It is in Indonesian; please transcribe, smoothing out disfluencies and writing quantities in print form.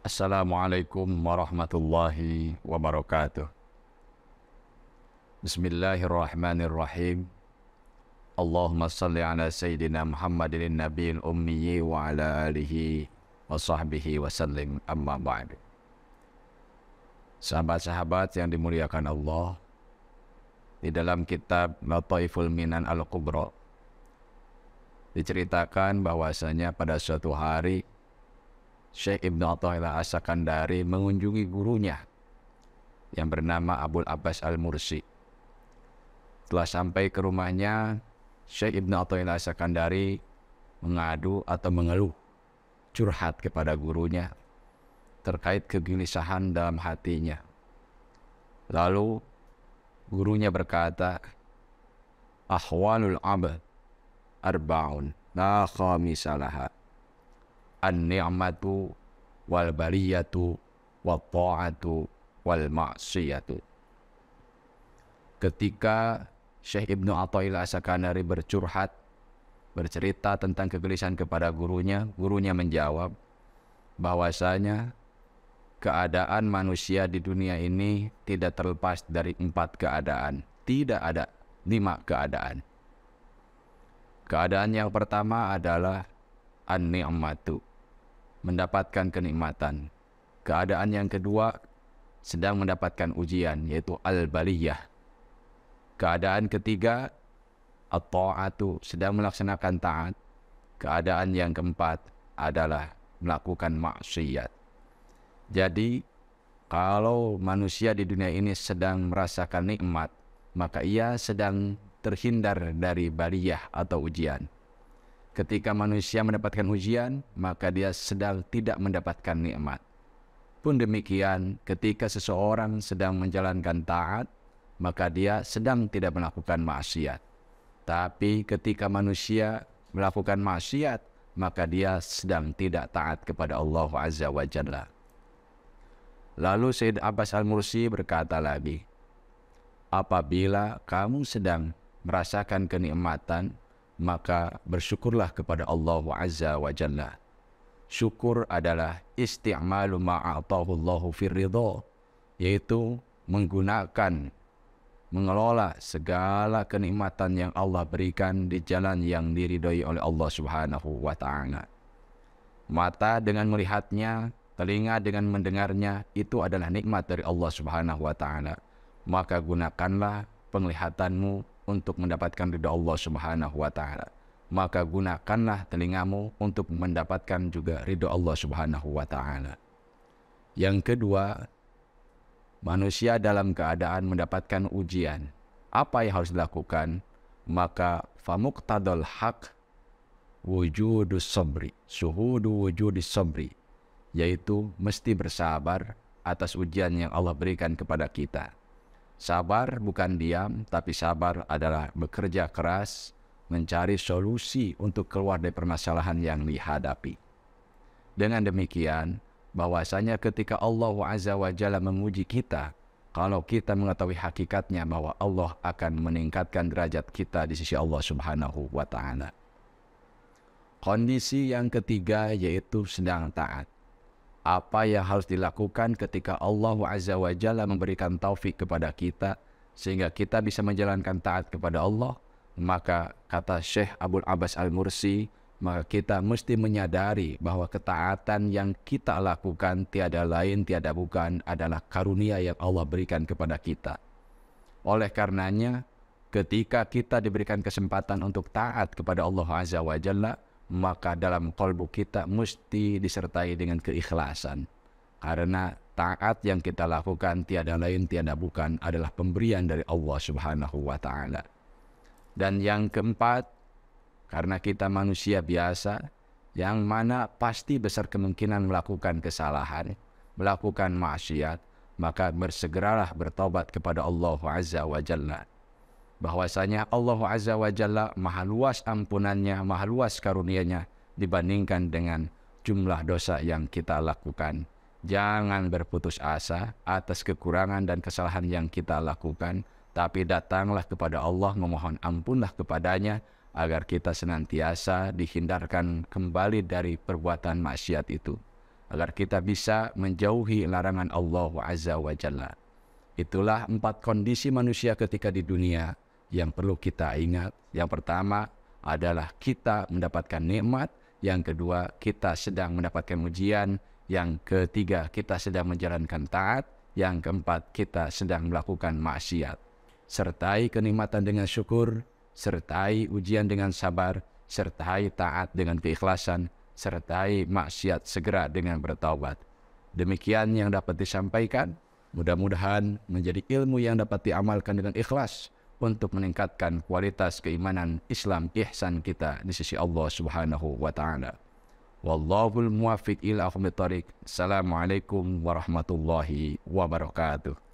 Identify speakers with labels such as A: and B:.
A: Assalamualaikum warahmatullahi wabarakatuh. Bismillahirrahmanirrahim. Allahumma salli ala Sayyidina Muhammadin nabiyil ummiyi wa ala alihi wa sahbihi wa sallim, amma ba'du. Sahabat-sahabat yang dimuliakan Allah, di dalam kitab Lataiful Minan Al-Kubra diceritakan bahwasanya pada suatu hari Syekh Ibnu Athaillah As-Sakandari mengunjungi gurunya yang bernama Abul Abbas Al-Mursi. Setelah sampai ke rumahnya, Syekh Ibnu Athaillah As-Sakandari mengadu atau mengeluh, curhat kepada gurunya terkait kegelisahan dalam hatinya. Lalu gurunya berkata, "Ahwalul abd arba'un la khamisalaha. An-ni'matu wal baliyatu wat ta'atu wal ma'siyatu." Ketika Syekh Ibnu Athaillah As-Sakandari bercerita tentang kegelisahan kepada gurunya, gurunya menjawab bahwasanya keadaan manusia di dunia ini tidak terlepas dari 4 keadaan. Tidak ada 5 keadaan. Keadaan yang pertama adalah an-ni'matu, mendapatkan kenikmatan. Keadaan yang kedua sedang mendapatkan ujian, yaitu al-baliyah. Keadaan ketiga at-ta'atu, sedang melaksanakan taat. Keadaan yang keempat adalah melakukan maksiat. Jadi kalau manusia di dunia ini sedang merasakan nikmat, maka ia sedang terhindar dari baliyah atau ujian. Ketika manusia mendapatkan ujian, maka dia sedang tidak mendapatkan nikmat. Pun demikian, ketika seseorang sedang menjalankan taat, maka dia sedang tidak melakukan maksiat. Tapi ketika manusia melakukan maksiat, maka dia sedang tidak taat kepada Allah Azza wa Jalla. Lalu Sayyid Abbas Al-Mursi berkata lagi, apabila kamu sedang merasakan kenikmatan, maka bersyukurlah kepada Allah Azza wa Jalla. Syukur adalah isti'malu ma'atahu Allahu fir ridha, yaitu mengelola segala kenikmatan yang Allah berikan di jalan yang diridhoi oleh Allah Subhanahu wa ta'ala. Mata dengan melihatnya, telinga dengan mendengarnya, itu adalah nikmat dari Allah Subhanahu wa ta'ala. Maka gunakanlah penglihatanmu untuk mendapatkan ridha Allah Subhanahu wa ta'ala. Maka gunakanlah telingamu untuk mendapatkan juga ridha Allah Subhanahu wa ta'ala. Yang kedua, manusia dalam keadaan mendapatkan ujian. Apa yang harus dilakukan? Maka famuqtadal haq wujudus sabri, syuhudu wujudis sabri, yaitu mesti bersabar atas ujian yang Allah berikan kepada kita. Sabar bukan diam, tapi sabar adalah bekerja keras, mencari solusi untuk keluar dari permasalahan yang dihadapi. Dengan demikian, bahwasanya ketika Allah Azza wa Jalla menguji kita, kalau kita mengetahui hakikatnya bahwa Allah akan meningkatkan derajat kita di sisi Allah Subhanahu wa ta'ala. Kondisi yang ketiga yaitu sedang taat. Apa yang harus dilakukan ketika Allah Azza wa Jalla memberikan taufik kepada kita sehingga kita bisa menjalankan taat kepada Allah? Maka kata Syekh Abul Abbas Al-Mursi, maka kita mesti menyadari bahwa ketaatan yang kita lakukan tiada lain tiada bukan adalah karunia yang Allah berikan kepada kita. Oleh karenanya, ketika kita diberikan kesempatan untuk taat kepada Allah Azza wa Jalla, maka dalam qalbu kita mesti disertai dengan keikhlasan. Karena taat yang kita lakukan tiada lain tiada bukan adalah pemberian dari Allah Subhanahu wa ta'ala. Dan yang keempat, karena kita manusia biasa, yang mana pasti besar kemungkinan melakukan kesalahan, melakukan maksiat, maka bersegeralah bertaubat kepada Allah Azza wa Jalla. Bahwasanya Allah Azza wa Jalla maha luas ampunannya, maha luas karunia-Nya dibandingkan dengan jumlah dosa yang kita lakukan. Jangan berputus asa atas kekurangan dan kesalahan yang kita lakukan, tapi datanglah kepada Allah, memohon ampunlah kepadanya, agar kita senantiasa dihindarkan kembali dari perbuatan maksiat itu. agar kita bisa menjauhi larangan Allah Azza wa Jalla. Itulah 4 kondisi manusia ketika di dunia yang perlu kita ingat. Yang pertama adalah kita mendapatkan nikmat. Yang kedua, kita sedang mendapatkan ujian. Yang ketiga, kita sedang menjalankan taat. Yang keempat, kita sedang melakukan maksiat. Sertai kenikmatan dengan syukur, sertai ujian dengan sabar, sertai taat dengan keikhlasan, sertai maksiat segera dengan bertaubat. Demikian yang dapat disampaikan. Mudah-mudahan menjadi ilmu yang dapat diamalkan dengan ikhlas untuk meningkatkan kualitas keimanan Islam ihsan kita di sisi Allah Subhanahu wa taala. Wallahul muwaffiq ila aqwamit thoriq. Assalamualaikum warahmatullahi wabarakatuh.